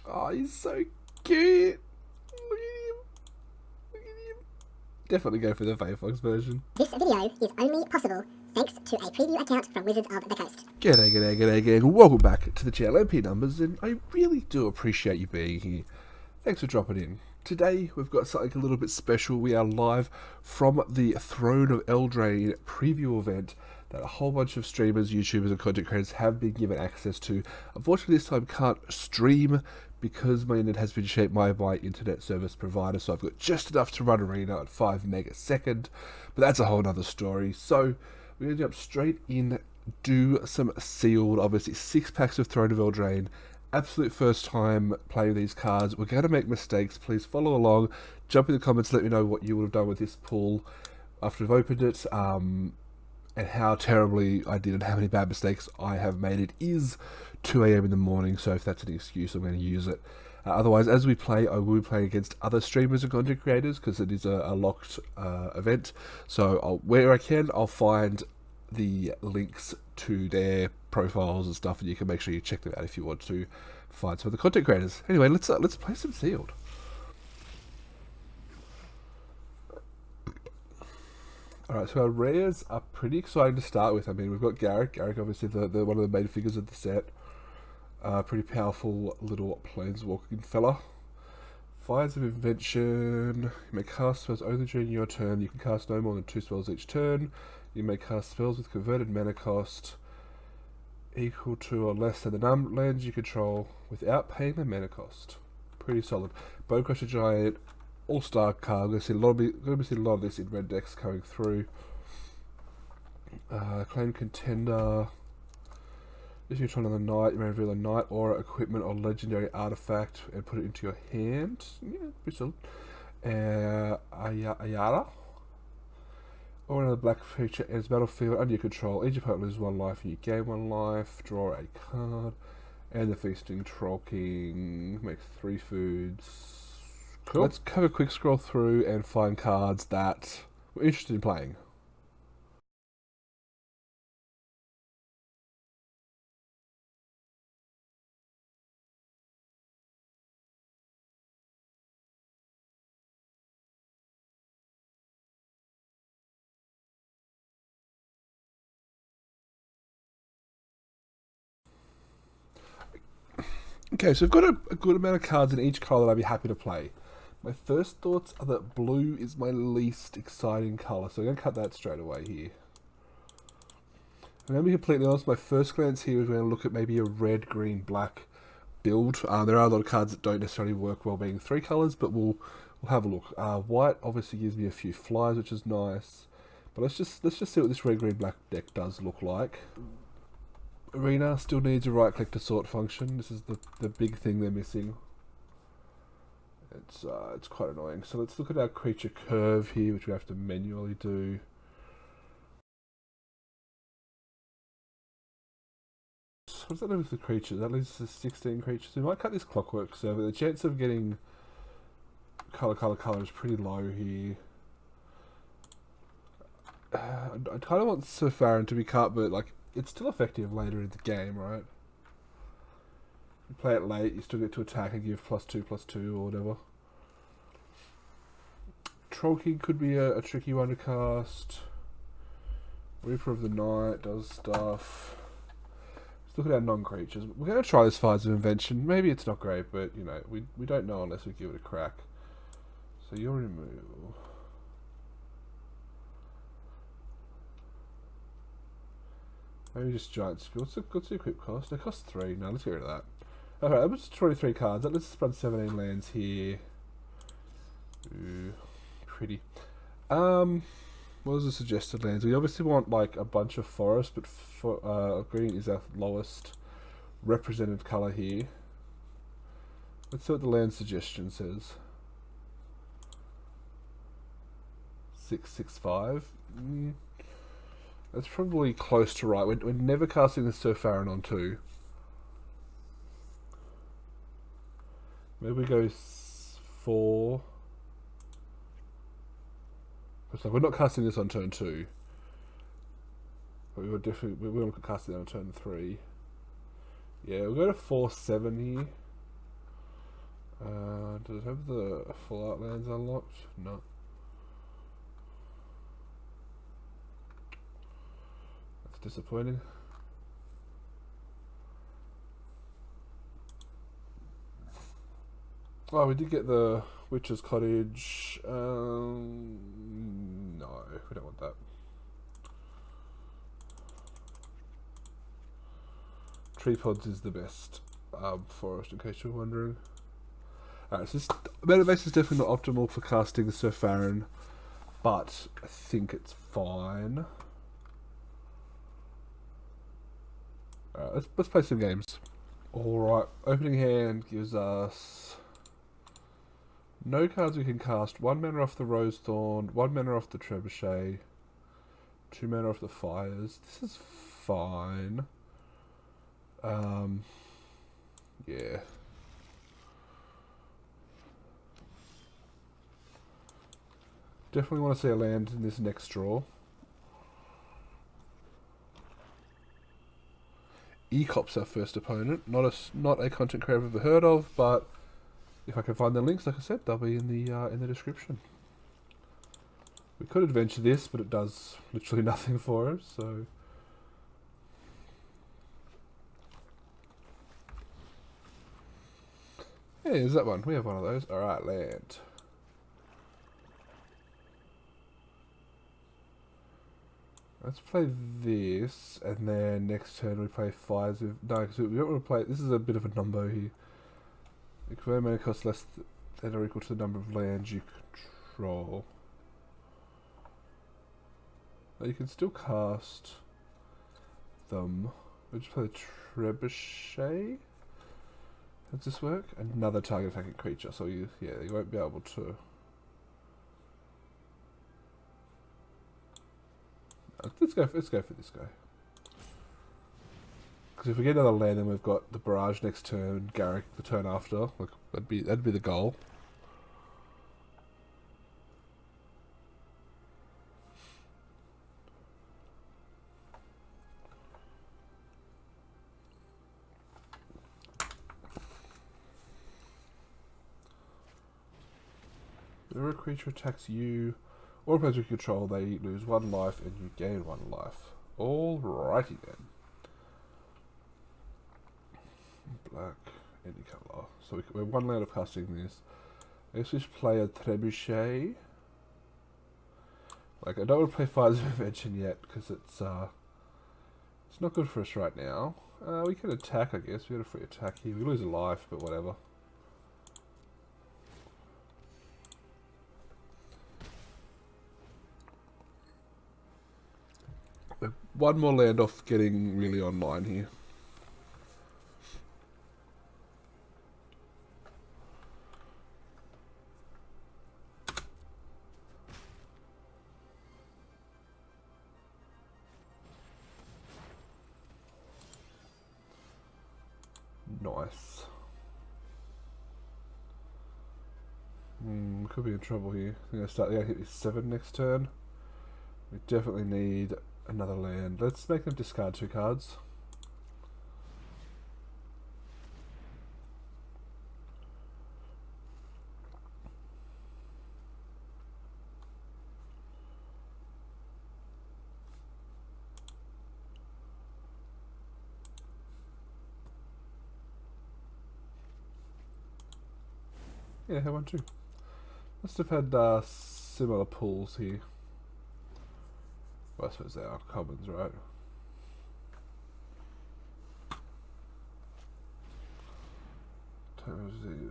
Oh, he's so cute. Look at him. Look at him. Definitely go for the Firefox version. This video is only possible thanks to a preview account from Wizards of the Coast. G'day gang. Welcome back to the channel MP Numbers, and I really do appreciate you being here. Thanks for dropping in. Today we've got something a little bit special. We are live from the Throne of Eldraine preview event that a whole bunch of streamers, YouTubers and content creators have been given access to. Unfortunately this time can't stream because my internet has been shaped by my internet service provider, so I've got just enough to run Arena at 5 meg a second, but that's a whole nother story. So we're going to jump straight in, do some sealed, obviously 6 packs of Throne of Eldraine. Absolute first time playing these cards. We're going to make mistakes. Please follow along. Jump in the comments. Let me know what you would have done with this pool after I've opened it, and how terribly I did and how many bad mistakes I have made. It is 2 AM in the morning, so if that's an excuse, I'm going to use it. Otherwise, as we play, I will be playing against other streamers and content creators because it is a locked event. So where I can, I'll find the links to their profiles and stuff, and you can make sure you check them out if you want to find some of the content creators. Anyway, let's play some sealed. Alright, so our rares are pretty exciting to start with. I mean, we've got Garrick, obviously the one of the main figures of the set. Pretty powerful little planeswalking fella. Fires of Invention. You may cast spells only during your turn. You can cast no more than 2 spells each turn. You may cast spells with converted mana cost equal to or less than the number of lands you control without paying the mana cost. Pretty solid. Bonecrusher Giant, all-star card. We're going to see a lot of this in red decks coming through. Claim Contender. If you're trying on the night, you may reveal a night aura, equipment, or legendary artifact and put it into your hand. Yeah, pretty solid. Ayara. Or another black creature enters battlefield under your control. Each opponent loses 1 life and you gain 1 life. Draw a card. And the Feasting Troll King makes 3 foods. Cool. Let's have a quick scroll through and find cards that we're interested in playing. Okay, so I've got a good amount of cards in each colour that I'd be happy to play. My first thoughts are that blue is my least exciting colour, so I'm going to cut that straight away here. I'm going to be completely honest, my first glance here is going to look at maybe a red, green, black build. There are a lot of cards that don't necessarily work well being 3 colours, but we'll have a look. White obviously gives me a few flyers, which is nice. But let's just see what this red, green, black deck does look like. Arena still needs a right click to sort function. This is the big thing they're missing. It's quite annoying. So let's look at our creature curve here, which we have to manually do. So what does that do with the creatures? That leaves us to 16 creatures. We might cut this clockwork server. The chance of getting color is pretty low here. I kind of want Surfarin to be cut, but like, it's still effective later in the game, right? You play it late, you still get to attack and give +2/+2 or whatever. Troll King could be a tricky one to cast. Reaper of the Night does stuff. Let's look at our non-creatures. We're going to try this Fires of Invention. Maybe it's not great, but you know, we don't know unless we give it a crack. So your removal. Maybe just Giant Skill. What's the equip cost? It costs 3. Now let's get rid of that. Alright, that was 23 cards. Let's run 17 lands here. Ooh, pretty. What was the suggested lands? We obviously want like a bunch of forest, but green is our lowest represented colour here. Let's see what the land suggestion says. 6/6/5. That's probably close to right. We're never casting the Surfarin on 2. Maybe we go 4. So we're not casting this on turn 2. But we will look at casting it on turn 3. Yeah, we'll go to 4/7 here. Does it have the full art lands unlocked? No. That's disappointing. Oh, we did get the Witch's Cottage. No, we don't want that. Tree Pods is the best forest, in case you're wondering. Alright, so this Metabase is definitely not optimal for casting Sir Farron, but I think it's fine. Alright, let's play some games. Alright, opening hand gives us no cards we can cast, 1 mana off the Rose Thorn, 1 mana off the Trebuchet, 2 mana off the Fires. This is fine. Yeah. Definitely want to see a land in this next draw. Ecop's our first opponent. Not a content creator I've ever heard of, but if I can find the links, like I said, they'll be in the description. We could adventure this, but it does literally nothing for us, so. Yeah, is that one? We have one of those. Alright, land. Let's play this, and then next turn we play Fires with... No, because we don't want to play... This is a bit of a number here. Equipment mana costs less than or equal to the number of lands you control. But you can still cast them. We'll just play the Trebuchet. How does this work? Another target attacking creature, so you won't be able to... Let's go for this guy. Because if we get another land, then we've got the Barrage next turn, Garrick the turn after. Like that'd be the goal. Whenever a creature attacks you or a player you control, they lose 1 life and you gain 1 life. Alrighty then. Black, any colour. So we're 1 land of casting this. I guess we should play a Trebuchet. Like, I don't want to play Fires of Invention yet because it's not good for us right now. We can attack, I guess. We got a free attack here. We lose a life, but whatever. We're 1 more land off getting really online here. Nice. Could be in trouble here. I'm going to start hit with 7 next turn. We definitely need another land. Let's make them discard 2 cards. Yeah, I want to. Must have had similar pools here. Well, I suppose they are commons, right?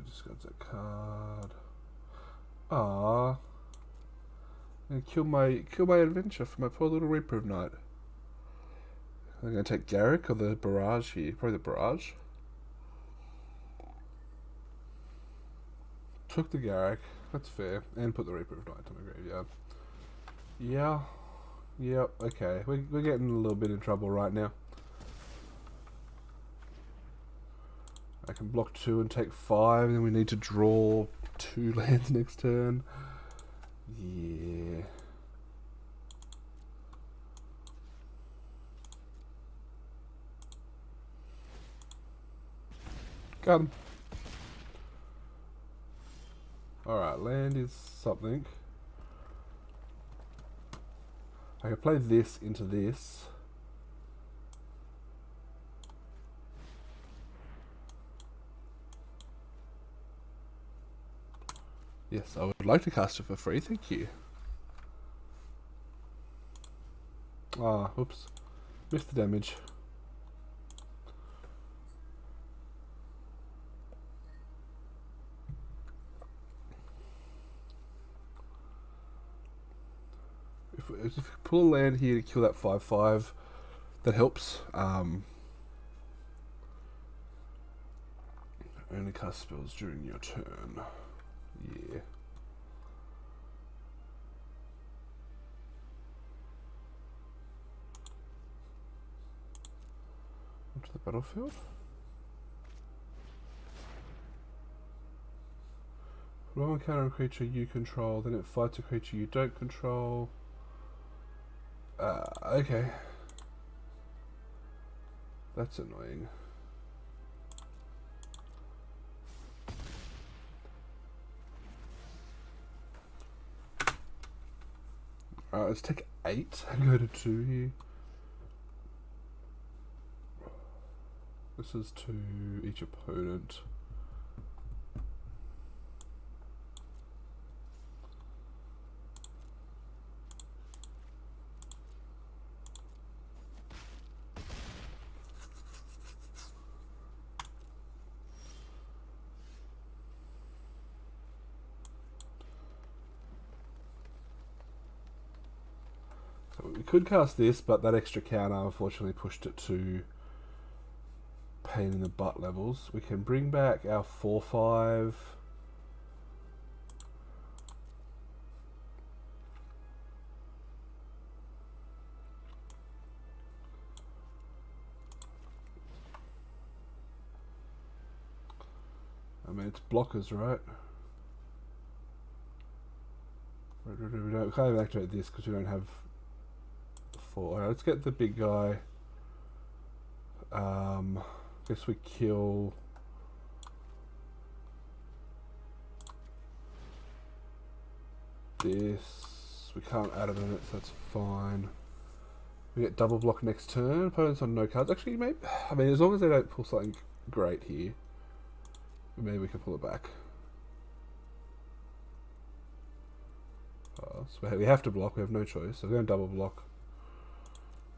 Discards that card. Ah, kill my adventure for my poor little Reaper of Night. I'm gonna take Garrick or the Barrage here. Probably the Barrage. Took the Garrick, that's fair, and put the Reaper of Night on the graveyard. Yeah, yep, okay, we're getting a little bit in trouble right now. I can block 2 and take 5, and then we need to draw 2 lands next turn. Yeah. Got him. Alright, land is something. I can play this into this. Yes, I would like to cast it for free, thank you. Ah, oops. Missed the damage. If we pull a land here to kill that 5/5, that helps. Only cast spells during your turn. Yeah. Onto the battlefield. Put one counter on a creature you control, then it fights a creature you don't control. Okay. That's annoying. Alright, let's take 8 and go to 2 here. This is to each opponent. So we could cast this, but that extra counter unfortunately pushed it to pain in the butt levels. We can bring back our 4/5. I mean, it's blockers, right? We can't even activate this because we don't have 4. Alright, let's get the big guy. Guess we kill this. We can't add it in it, so that's fine. We get double block next turn. Opponents on no cards. Actually, maybe. I mean, as long as they don't pull something great here, maybe we can pull it back. So we have to block. We have no choice. So we're going to double block.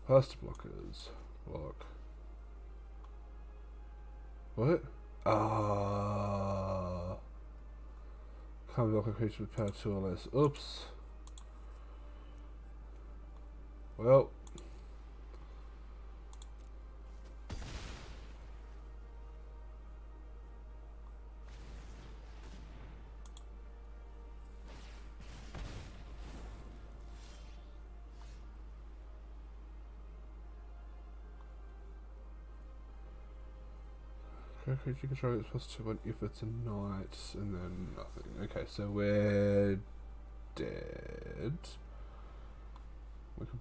Past blockers. Block. What? Can't block a creature with power 2 or less. Oops. Well. Creature control is +2 if it's a knight, and then nothing. Okay, so we're dead. We can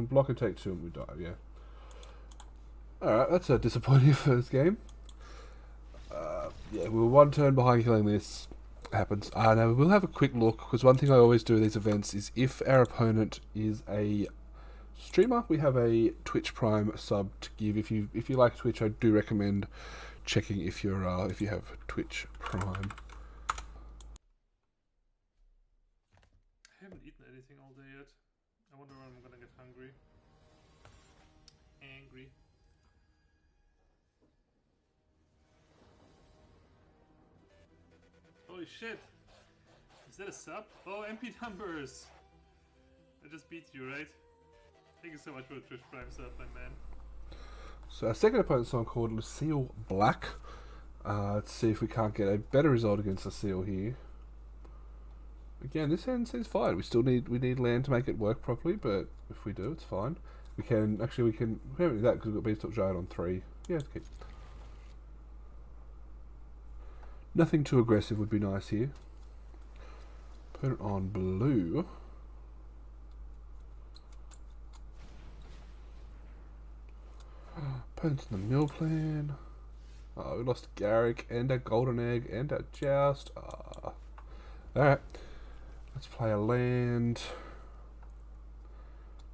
block and take 2 and we die. Yeah. All right, that's a disappointing first game. Yeah, we were 1 turn behind killing this. Happens. Now we'll have a quick look, because one thing I always do at these events is if our opponent is a streamer, we have a Twitch Prime sub to give. If you like Twitch, I do recommend checking if you have Twitch Prime. I haven't eaten anything all day yet. I wonder when I'm gonna get hungry. Angry. Holy shit! Is that a sub? Oh, MP numbers! I just beat you, right? Thank you so much for the Twitch Prime sub, my man. So our second opponent's song called Lucille Black. Let's see if we can't get a better result against Lucille here. Again, this hand seems fine. We need land to make it work properly, but if we do, it's fine. We haven't do that because we've got Beanstalk Giant on 3. Yeah, it's okay. Nothing too aggressive would be nice here. Opponent on blue. Opponent's in the mill plan. Oh, we lost Garrick and a Golden Egg and a Joust. Alright. Let's play a land.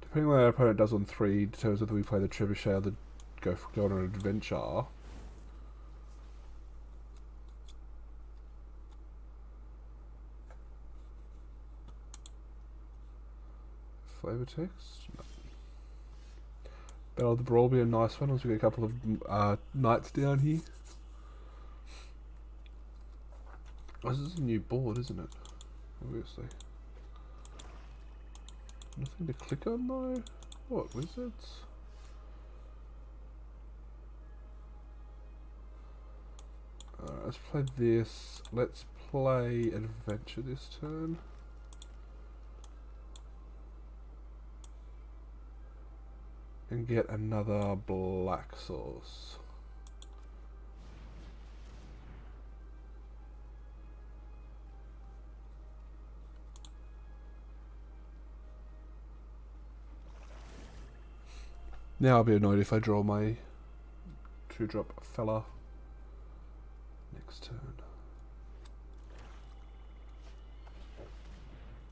Depending on what our opponent does on 3, determines whether we play the Trebuchet or go on an adventure. Flavor text? No. Battle of the Brawl will be a nice one once we get a couple of knights down here. Oh, this is a new board, isn't it? Obviously. Nothing to click on though? What, wizards? Let's play this. Let's play adventure this turn. And get another black source. Now I'll be annoyed if I draw my 2-drop fella next turn.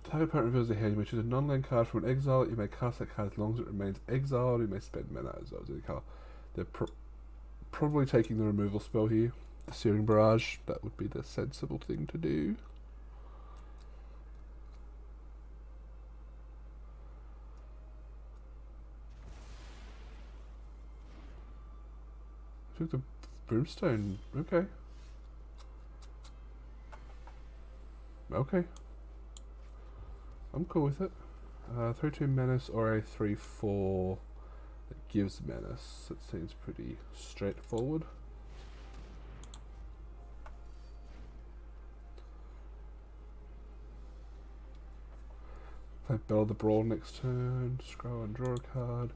Target opponent reveals their hand. You may choose a non-land card from an exile. You may cast that card as long as it remains exiled. You may spend mana as well as any card. They're probably taking the removal spell here. The Searing Barrage. That would be the sensible thing to do. Took the Brimstone. Okay. Okay. I'm cool with it. 3/2 Menace or a 3/4 that gives Menace. It seems pretty straightforward. Play Battle of the Brawl next turn. Scroll and draw a card.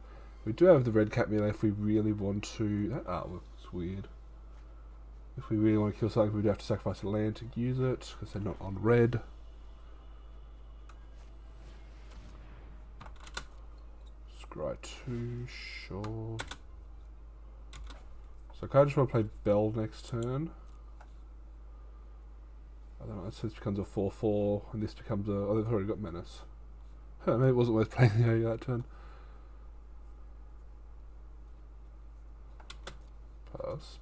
We do have the red cat melee if we really want to. That artwork looks weird. If we really want to kill something, we'd have to sacrifice a land to use it because they're not on red. Scry 2, sure. So I kind of just want to play Bell next turn. I don't know, so this becomes a 4/4 and this becomes a. Oh, they've already got Menace. Huh, maybe it wasn't worth playing the that turn. Pass.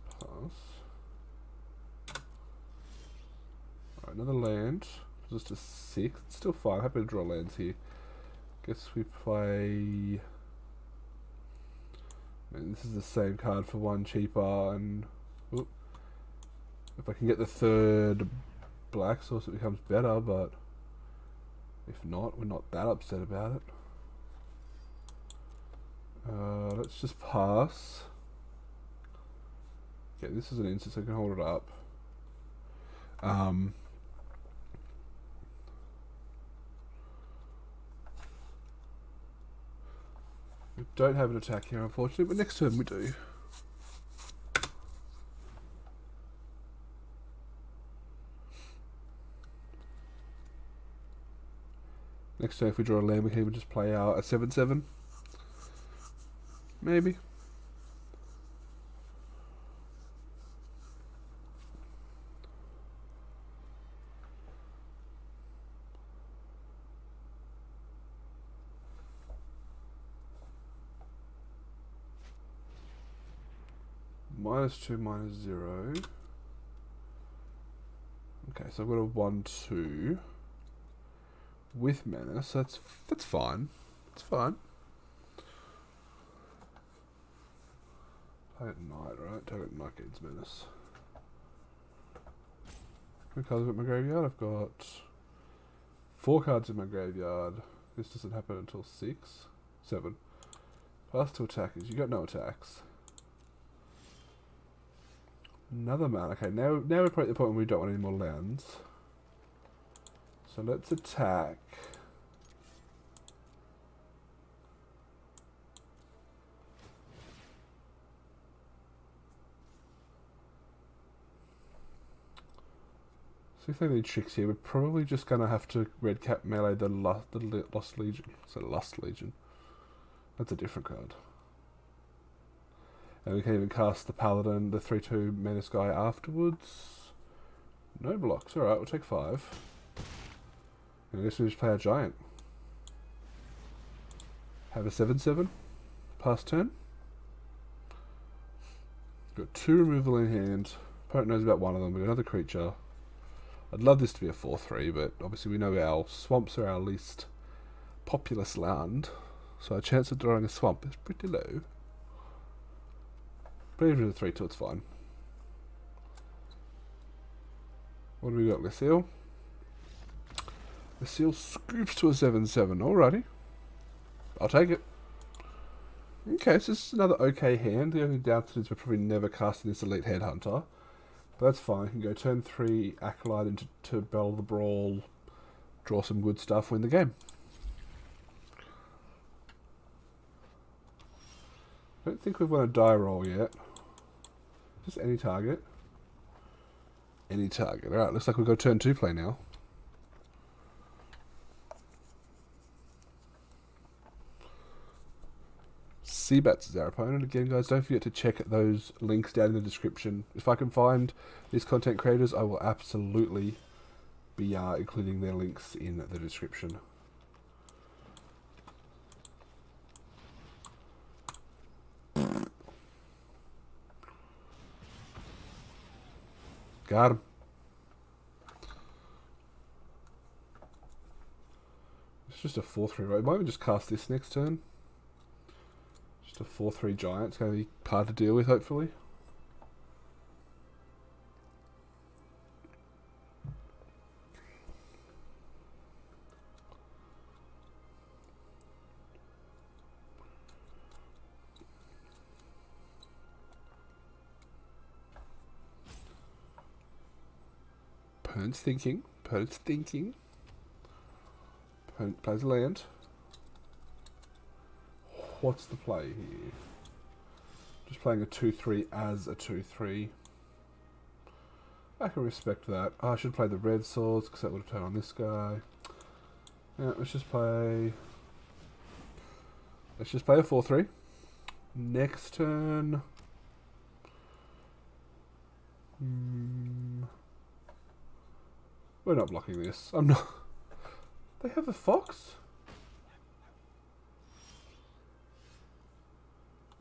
Alright, another land. Just a 6. It's still fine. Happy to draw lands here. Guess we play. I mean, this is the same card for 1 cheaper, and oops, if I can get the 3rd black source, it becomes better. But if not, we're not that upset about it. Let's just pass. Okay, this is an instance I can hold it up. We don't have an attack here, unfortunately, but next turn we do. Next turn, if we draw a land, we can even just play out a 7/7. Maybe. -2, -0. Okay, so I've got a 1/2 with mana, so that's fine. It's fine. Target Knight, right? Target Knight gains Menace. How many cards have I got in my graveyard? I've got 4 cards in my graveyard. This doesn't happen until 6, 7. Pass to attackers. You got no attacks. Another man. Okay, now we're probably at the point where we don't want any more lands. So let's attack. See if there are any tricks here. We're probably just gonna have to red cap melee the Lost Legion. So Lust Legion. That's a different card. And we can even cast the Paladin, the 3/2 Menace guy afterwards. No blocks. Alright, we'll take 5. And I guess we just play our Giant. Have a 7/7. Pass turn. Got 2 removal in hand. Opponent knows about one of them. We've got another creature. I'd love this to be a 4/3, but obviously we know our swamps are our least populous land. So our chance of drawing a swamp is pretty low. But even with a 3/2, it's fine. What do we got? Lucille? Lucille scoops to a 7/7. Alrighty. I'll take it. Okay, so this is another okay hand. The only downside is we're probably never casting this Elite Headhunter. But that's fine. You can go turn 3, Acolyte into Battle the Brawl, draw some good stuff, win the game. I don't think we've won a die roll yet. Just any target. Any target. Alright, looks like we've got turn 2 play now. Seabats is our opponent. Again, guys, don't forget to check those links down in the description. If I can find these content creators, I will absolutely be including their links in the description. Got him. It's just a 4/3, right? Might we just cast this next turn? Just a 4/3 giant. It's going to be hard to deal with, hopefully. Opponent's thinking. Opponent's thinking. Opponent plays a land. What's the play here? Just playing a 2/3 as a 2/3. I can respect that. Oh, I should play the red swords because that would have turned on this guy. Yeah, let's just play a 4/3. Next turn. We're not blocking this. I'm not. They have a fox?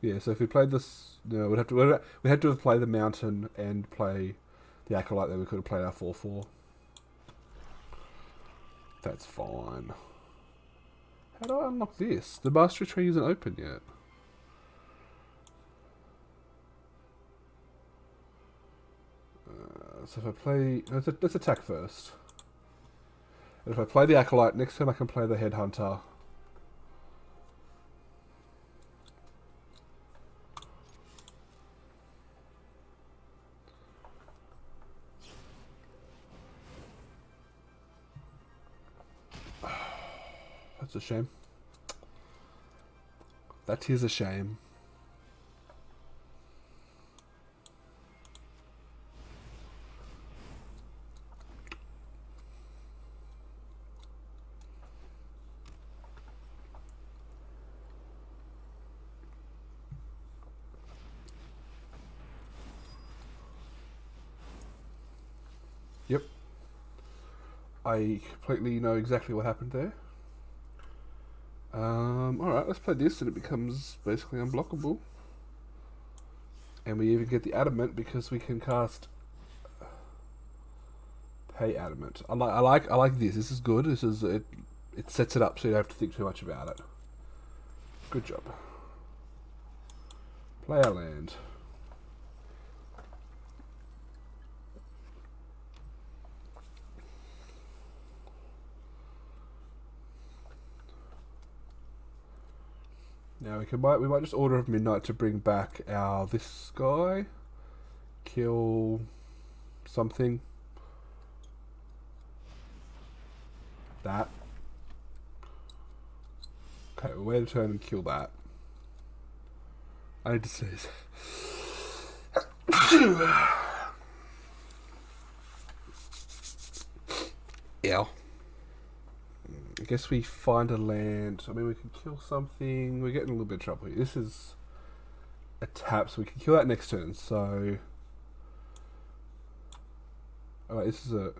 Yeah, so if we played this, no, we'd have to have played the mountain and play the acolyte. Then we could have played our 4/4. That's fine. How do I unlock this? The mastery tree isn't open yet. So if I play, let's attack first. And if I play the acolyte, next turn I can play the headhunter. That's a shame. That is a shame. Yep. I completely know exactly what happened there. Alright, let's play this and it becomes basically unblockable. And we even get the adamant because we can cast Pay Adamant. I like this. This is good. This is it sets it up so you don't have to think too much about it. Good job. Play our land. Now we might just Order of Midnight to bring back our this guy. Kill something. That. Okay, we'll wait a turn and kill that. I need to sneeze. Yeah. I guess we find a land. I mean, we can kill something. We're getting a little bit of trouble here. This is a tap, so we can kill that next turn. So, alright, this is a...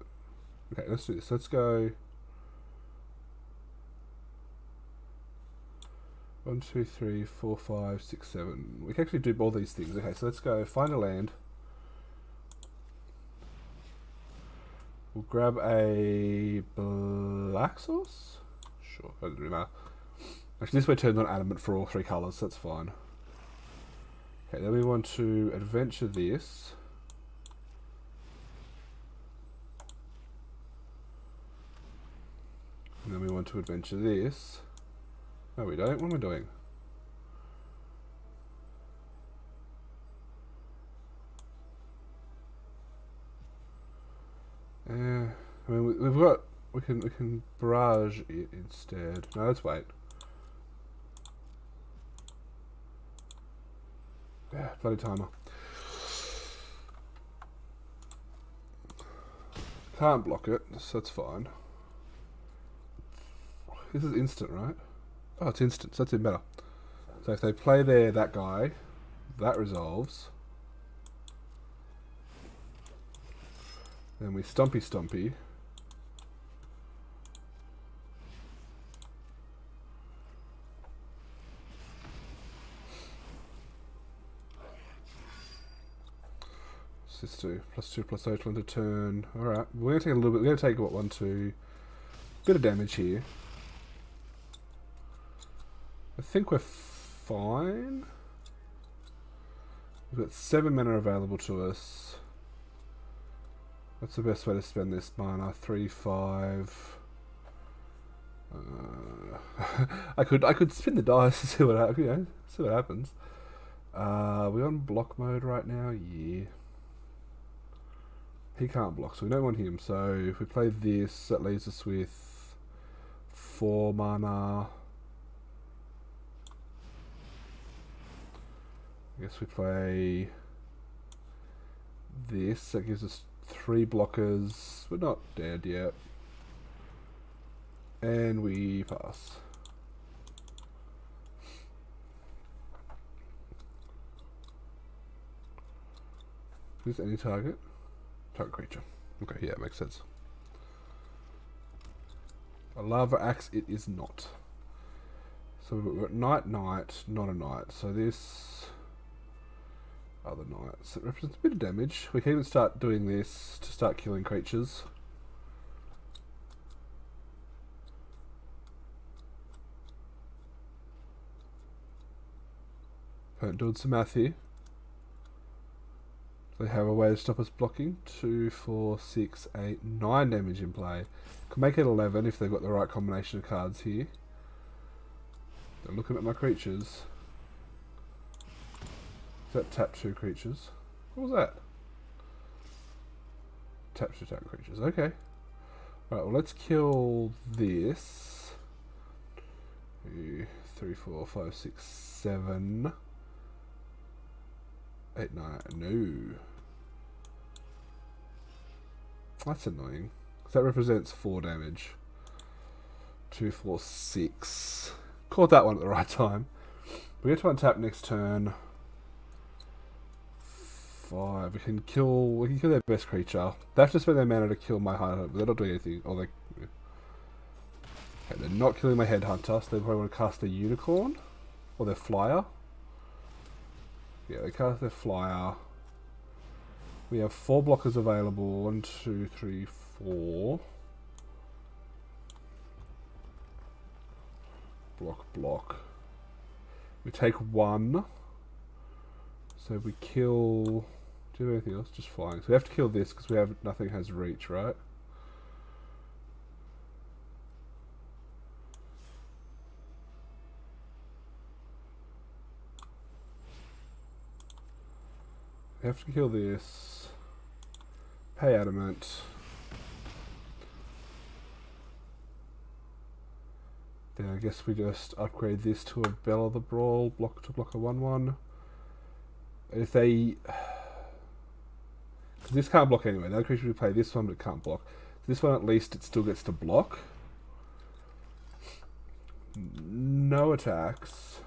Okay, let's do this. Let's go... 1, 2, 3, 4, 5, 6, 7. We can actually do all these things. Okay, so let's go find a land. We'll grab a black source? Sure, that doesn't really matter. Actually, this way turns on adamant for all 3 colours, so that's fine. Okay, then we want to adventure this. And then we want to adventure this. No, we don't. What am I doing? I mean, we've got... We can barrage it instead. No, let's wait. Yeah, bloody timer. Can't block it, so that's fine. This is instant, right? Oh, it's instant, so that's even better. So if they play there, that guy, that resolves. Then we stompy. Let's do +2 +8 into turn. Alright, we're gonna take a little bit. We're gonna take what, 1, 2, bit of damage here. I think we're fine. We've got 7 mana available to us. What's the best way to spend this mana? 3, 5. I could spin the dice and see what happens. We're on block mode right now. Yeah. He can't block, so we don't want him. So if we play this, that leaves us with 4 mana. I guess we play this. That gives us 3 blockers. We're not dead yet. And we pass. Is any target? Target creature. Okay, yeah, makes sense. A lava axe it is not. So we've got knight, not a knight. So this other knight. So it represents a bit of damage. We can even start doing this to start killing creatures. Doing some math here. They have a way to stop us blocking. 2, 4, 6, 8, 9 damage in play. Could make it 11 if they've got the right combination of cards here. They're looking at my creatures. Is that tap 2 creatures? What was that? Tap 2 tap creatures. Okay. Right, well, let's kill this. 2, 3, 4, 5, 6, 7. 8, 9, no. That's annoying. That represents 4 damage. 2, 4, 6. Caught that one at the right time. We get to untap next turn. 5. We can kill their best creature. They have to spend their mana to kill my hunter, but they're not doing anything. Oh, okay, they're not killing my headhunter, so they probably want to cast their unicorn or their flyer. Yeah, they cast their flyer. We have 4 blockers available. 1, 2, 3, 4. Block. We take 1. So we kill... Do we have anything else? Just flying. So we have to kill this because we have nothing has reach, right? We have to kill this. Pay adamant. Then I guess we just upgrade this to a Bell of the Brawl, block to block a 1/1. If they... Because this can't block anyway. The other creature we play this one, but it can't block. This one at least it still gets to block. No attacks.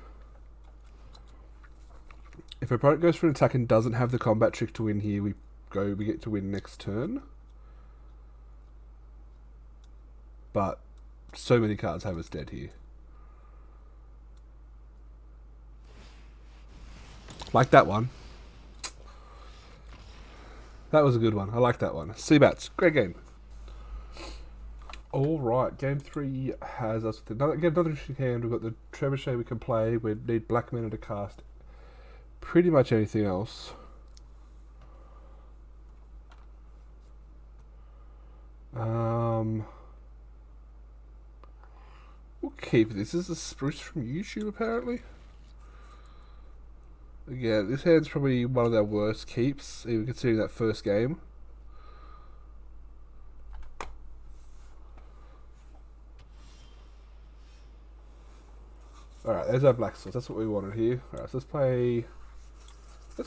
If opponent goes for an attack and doesn't have the combat trick to win here, we get to win next turn. But so many cards have us dead here. Like that one. That was a good one. I like that one. Seabats, great game. Alright, game 3 has us with another interesting hand. We've got the Trebuchet we can play. We need black mana to cast pretty much anything else. We'll keep this. This is a spruce from YouTube apparently. Again, this hand's probably one of their worst keeps, even considering that first game. Alright, there's our black swords. That's what we wanted here. Alright, so let's play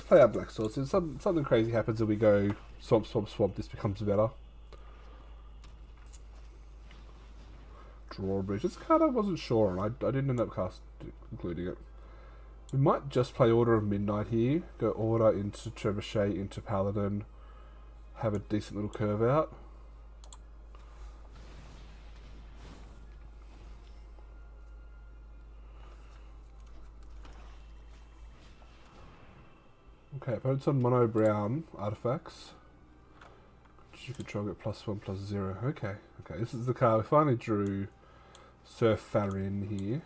our black swords. If something crazy happens and we go swamp, swamp, swamp, this becomes better. Drawbridge. This card I wasn't sure on. I didn't end up concluding it. We might just play Order of Midnight here. Go Order into Trebuchet into Paladin. Have a decent little curve out. Okay, opponent's on mono brown artifacts. You control get +1/+0. Okay, this is the card. We finally drew Surf Farin here.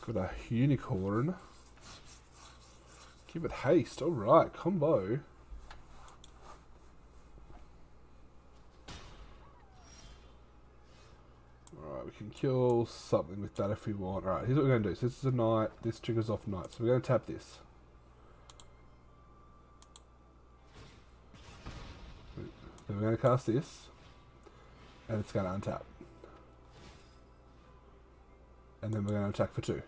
Got a unicorn. Give it haste. Alright, combo. Alright, we can kill something with that if we want. Alright, here's what we're going to do. So this is a knight. This triggers off knight. So we're going to tap this. Then we're going to cast this. And it's going to untap. And then we're going to attack for 2.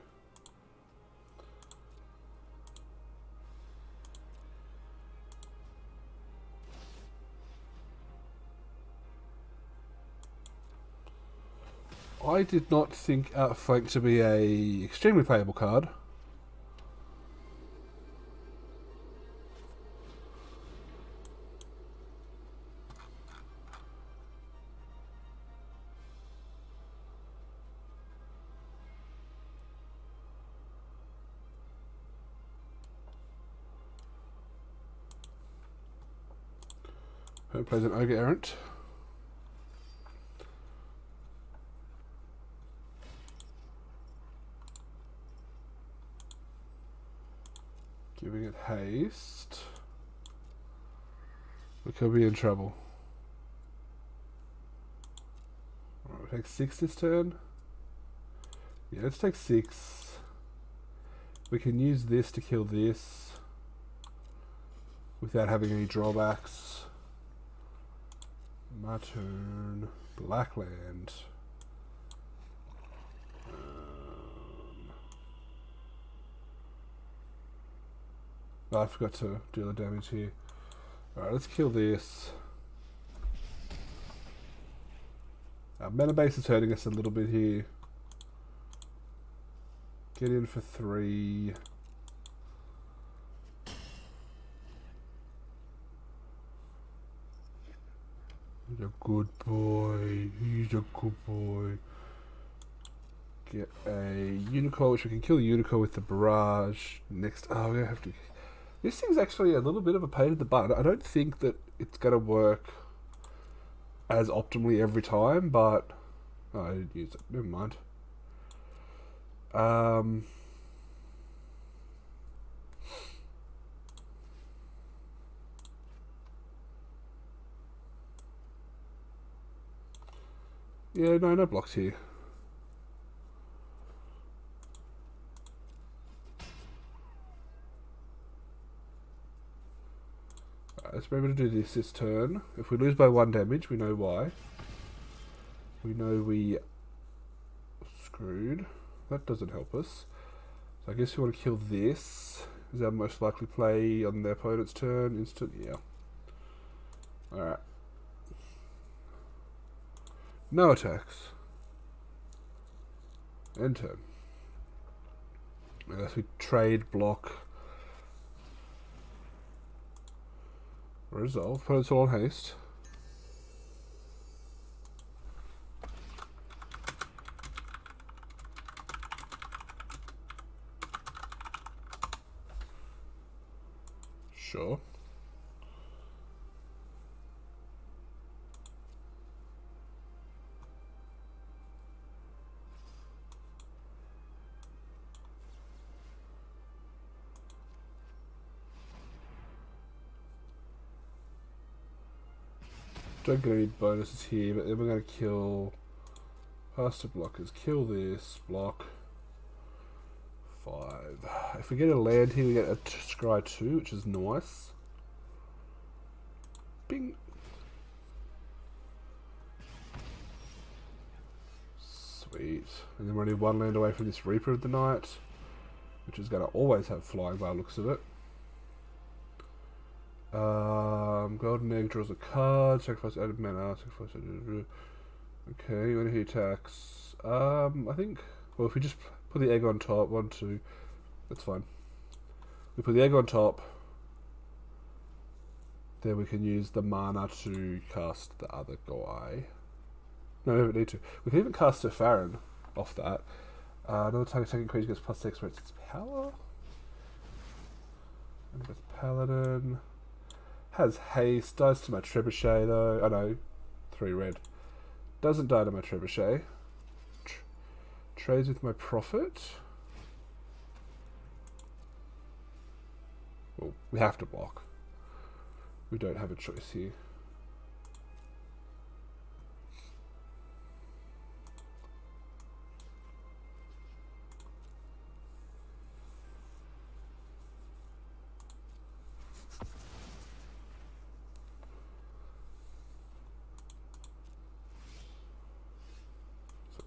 I did not think Outflank to be a extremely playable card. Who plays an Ogre Errant? Giving it haste. We could be in trouble. Alright, we take 6 this turn. Yeah, let's take 6. We can use this to kill this without having any drawbacks. My turn. Blackland. Oh, I forgot to do the damage here. Alright, let's kill this. Our mana base is hurting us a little bit here. Get in for 3. He's a good boy. He's a good boy. Get a Unicorn, which we can kill the Unicorn with the Barrage. Next, oh, we're gonna have to. This thing's actually a little bit of a pain in the butt. I don't think that it's gonna work as optimally every time, but oh, I didn't use it. Never mind. Yeah, no blocks here. Let's be able to do this turn. If we lose by 1 damage, we know why. We know we screwed. That doesn't help us. So I guess we want to kill this. Is our most likely play on their opponent's turn? Instant? Yeah. Alright. No attacks. End turn. Unless we trade, block, resolve. Opponent's all on haste. Sure. Don't get any bonuses here, but then we're going to kill faster blockers. Kill this, block 5. If we get a land here, we get a scry 2, which is nice. Bing. Sweet. And then we're only 1 land away from this Reaper of the Night, which is going to always have flying by the looks of it. Golden Egg draws a card, sacrifice added mana, sacrifice added... Okay, when he attacks... I think... Well, if we just put the egg on top, 1, 2... That's fine. We put the egg on top, then we can use the mana to cast the other guy. No, we don't need to. We can even cast a Farron off that. Another target attacking creature gets +6 for its power. And it's Paladin. Has haste, dies to my trebuchet though. Oh no, 3 red. Doesn't die to my trebuchet. Trades with my profit. Well, we have to block. We don't have a choice here.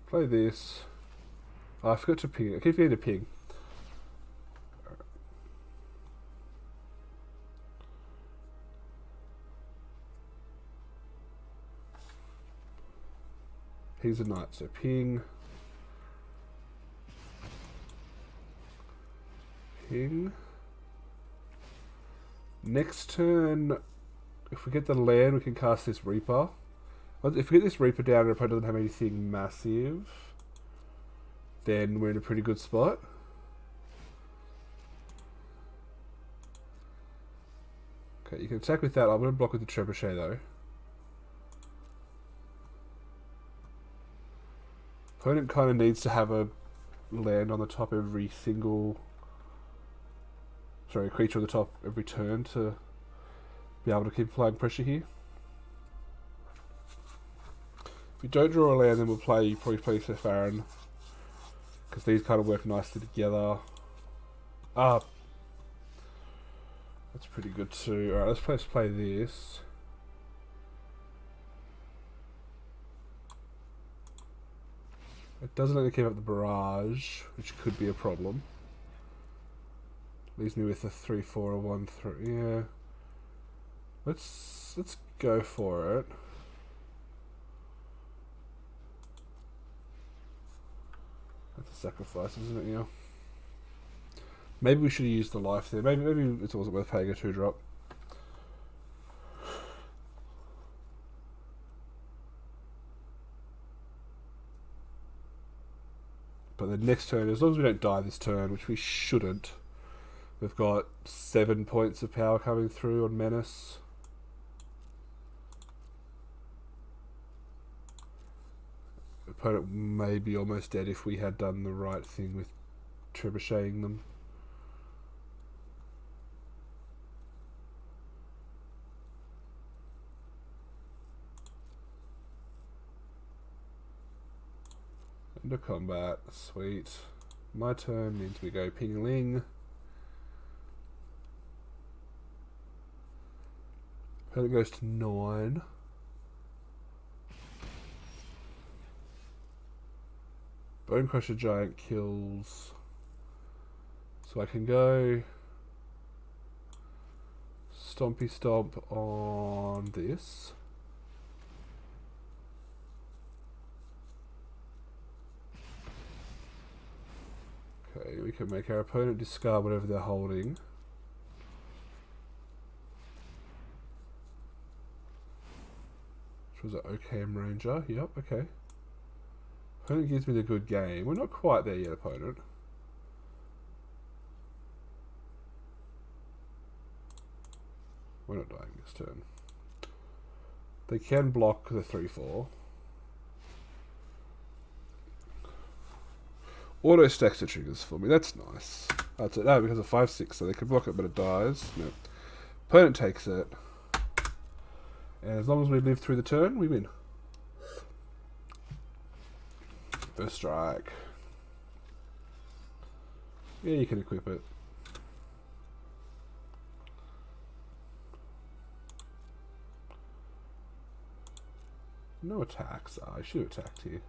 Play this. Oh, I forgot to ping. I keep forgetting to ping. He's a knight, so ping. Ping. Next turn, if we get the land, we can cast this Reaper. If we get this Reaper down and our opponent doesn't have anything massive, then we're in a pretty good spot. Okay, you can attack with that. I'm going to block with the Trebuchet though. Opponent kind of needs to have a land on the top every single... Sorry, a creature on the top every turn to be able to keep applying pressure here. If we don't draw a land, then we'll probably play Farron, because these kind of work nicely together. That's pretty good too. Alright, let's play this. It doesn't let me keep up the barrage, which could be a problem. Leaves me with a 3-4 or 1-3. Yeah. Let's go for it. That's a sacrifice, isn't it? Yeah. Maybe we should have used the life there. Maybe it wasn't worth paying a 2-drop. But the next turn, as long as we don't die this turn, which we shouldn't, we've got 7 points of power coming through on Menace. Opponent may be almost dead if we had done the right thing with trebucheting them. Into combat, sweet. My turn means we go ping-a-ling. Opponent goes to 9. Bone Crusher Giant kills So I can go Stompy Stomp on this. Okay, we can make our opponent discard whatever they're holding. Which was an OKM Ranger. Yep, okay. Opponent gives me the good game. We're not quite there yet, opponent. We're not dying this turn. They can block the 3/4. Auto stacks the triggers for me. That's nice. That's it. No, because of 5/6, so they can block it, but it dies. No. Opponent takes it. And as long as we live through the turn, we win. First strike. Yeah, you can equip it. No attacks. I should have attacked here.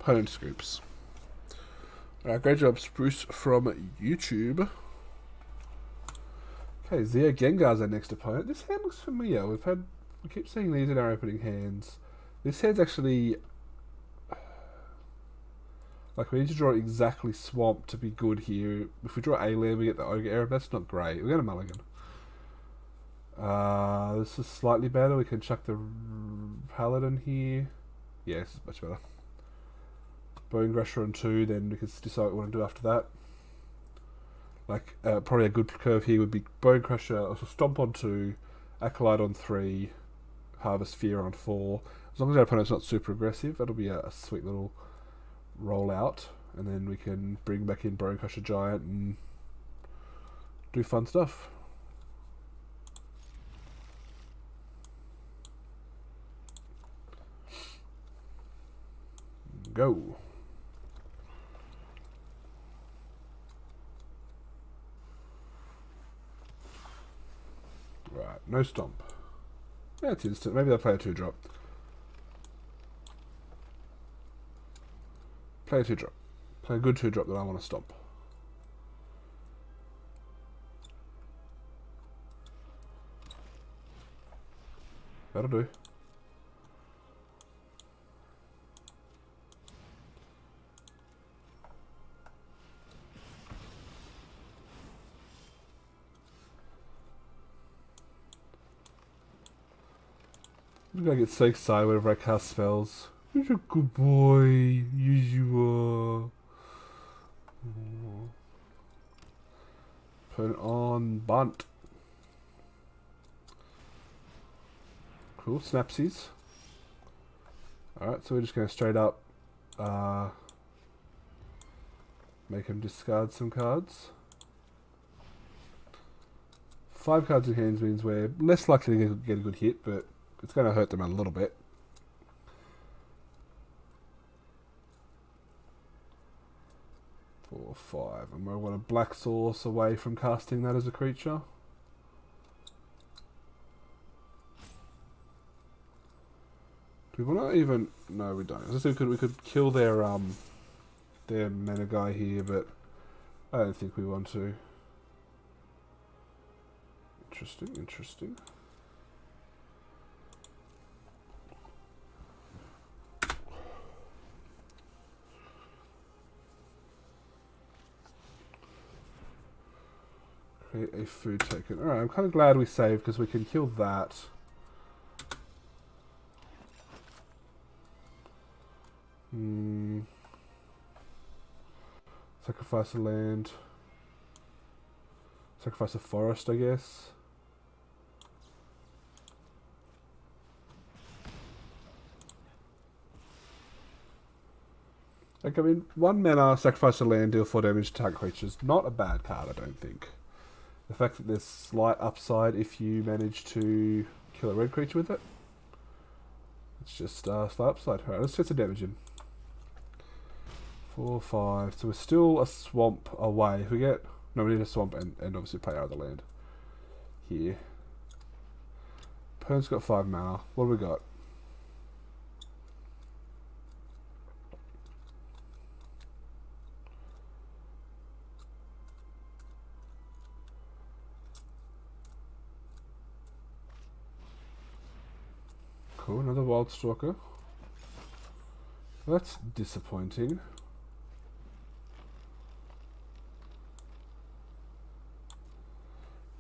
Opponent scoops. Alright, great job, Spruce from YouTube. Okay, Zia Gengar's our next opponent. This hand looks familiar. We keep seeing these in our opening hands. This hand's actually like we need to draw exactly Swamp to be good here. If we draw A-land, we get the Ogre error. That's not great. We're going to mulligan. This is slightly better. We can chuck the Paladin here. Yes, yeah, much better. Bone Crusher on 2, then we can decide what we want to do after that. Like, probably a good curve here would be Bone Crusher, also Stomp on 2, Acolyte on 3, Harvest Fear on 4. As long as our opponent's not super aggressive, that'll be a sweet little rollout. And then we can bring back in Bone Crusher Giant and do fun stuff. Go. Right, no Stomp. Yeah, it's instant. Maybe they'll play a 2-drop. Play a 2-drop. Play a good 2-drop that I want to Stomp. That'll do. I'm gonna get so excited whenever I cast spells. You're a good boy. Yes, you are. Put it on bunt. Cool, snapsies. Alright, so we're just gonna straight up make him discard some cards. 5 cards in hand means we're less likely to get a good hit, but it's going to hurt them a little bit. Four, 5, and we want a black source away from casting that as a creature. Do we want to even? No, we don't. I think we could kill their mana guy here, but I don't think we want to. Interesting, interesting. Create a food token. Alright, I'm kind of glad we saved because we can kill that. Sacrifice a land. Sacrifice a forest, I guess. Like, I mean, 1 mana, sacrifice a land, deal 4 damage to target creatures. Not a bad card, I don't think. The fact that there's slight upside if you manage to kill a red creature with it. It's just slight upside. Alright, let's get some damage in. 4, 5. So we're still a swamp away. If we get... No, we need a swamp and obviously play out of the land. Here. Opponent's got 5 mana. What do we got? cool. Another Wild Stalker. That's disappointing.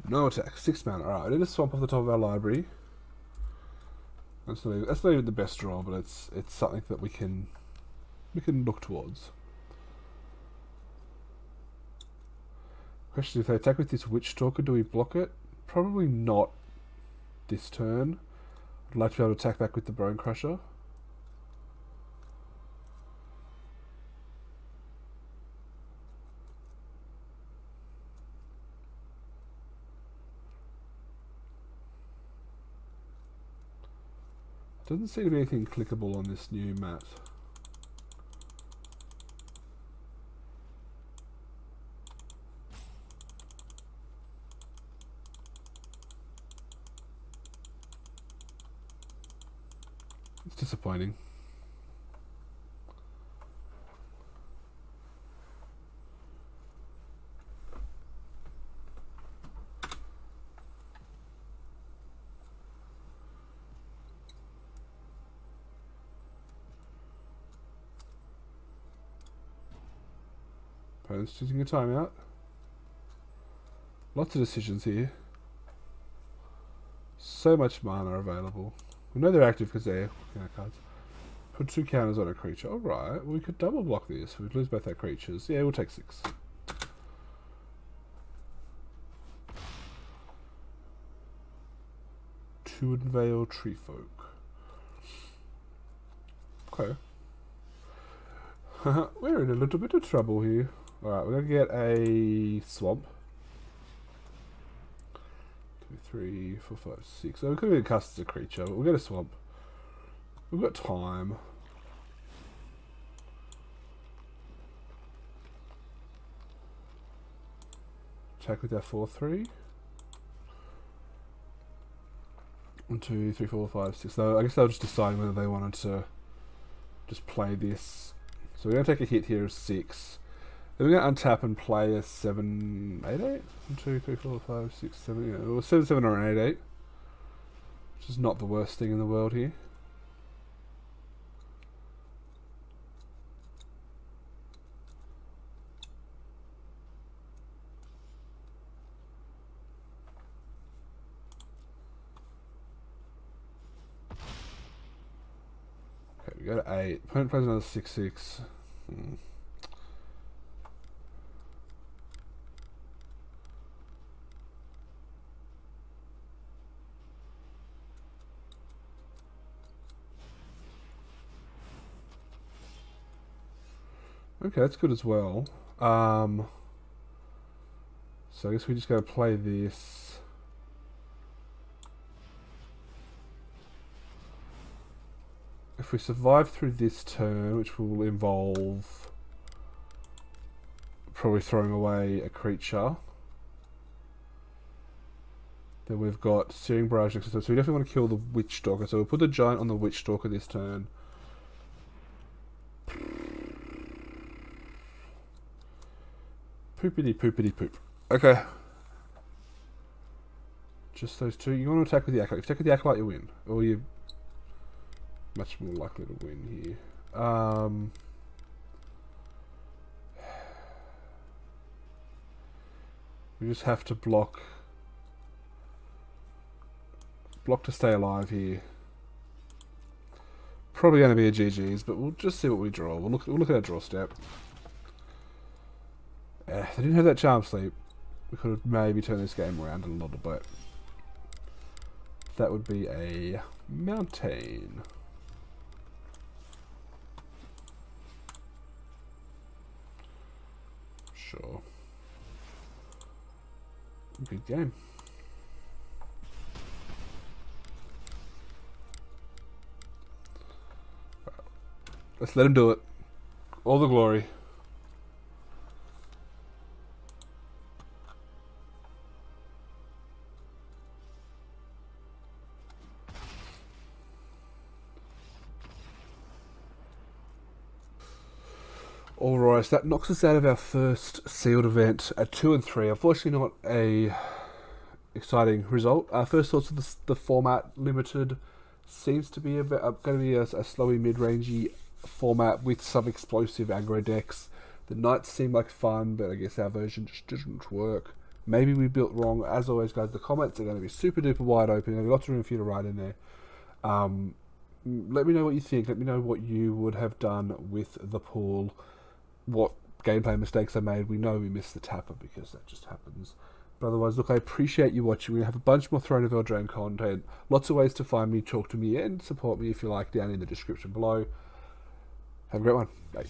No attack. 6 mana. Alright, I need a swamp off the top of our library. That's not even the best draw, but it's something that we can look towards. Question: if they attack with this Witch Stalker, do we block it? Probably not this turn. I'd like to be able to attack back with the Bone Crusher. Doesn't seem to be anything clickable on this new mat. It's disappointing. Opponent's choosing a timeout. Lots of decisions here. So much mana available. We know they're active because they're cards. Put 2 counters on a creature. Alright, well, we could double block this. We'd lose both our creatures. Yeah, we'll take 6. To Unveil Treefolk. Okay. We're in a little bit of trouble here. Alright, we're going to get a swamp. 2, 3, 4, 5, 6. So we could have been cast as a creature, but we'll get a swamp. We've got time. Attack with our 4/3. 1, 2, 3, 4, 5, 6. So I guess they'll just decide whether they wanted to just play this. So we're going to take a hit here of 6. Then we're going to untap and play a 7, 8, 8? 1, 2, 3, 4, 5, 6, 7, yeah. Or 7, 7 or an 8, 8. Which is not the worst thing in the world here. Okay, we go to 8. Opponent plays another 6, 6. Okay, that's good as well. So I guess we just gotta play this. If we survive through this turn, which will involve probably throwing away a creature, then we've got Searing Barrage next turn. So we definitely want to kill the Witch Stalker. So we'll put the Giant on the Witch Stalker this turn. Poopity poopity poop. Okay. Just those two. You want to attack with the Acolyte. If you attack with the Acolyte, you win. Or you're much more likely to win here. We just have to block to stay alive here. Probably going to be a GG's, but we'll just see what we draw. We'll look at our draw step. If they didn't have that Charm Sleep, we could have maybe turned this game around a little bit. That would be a mountain. Sure. Good game. Let's let him do it. All the glory. Alright, so that knocks us out of our first sealed event at 2 and 3. Unfortunately not a exciting result. Our first thoughts of the format, limited seems to be going to be a slowy mid-rangey format with some explosive aggro decks. The Knights seem like fun, but I guess our version just didn't work. Maybe we built wrong. As always, guys, the comments are going to be super duper wide open. There's lots of room for you to write in there. Let me know what you think. Let me know what you would have done with the pool. What gameplay mistakes I made. We know we missed the tapper because that just happens. But otherwise, look, I appreciate you watching. We have a bunch more Throne of Eldraine content. Lots of ways to find me, talk to me, and support me if you like down in the description below. Have a great one. Bye.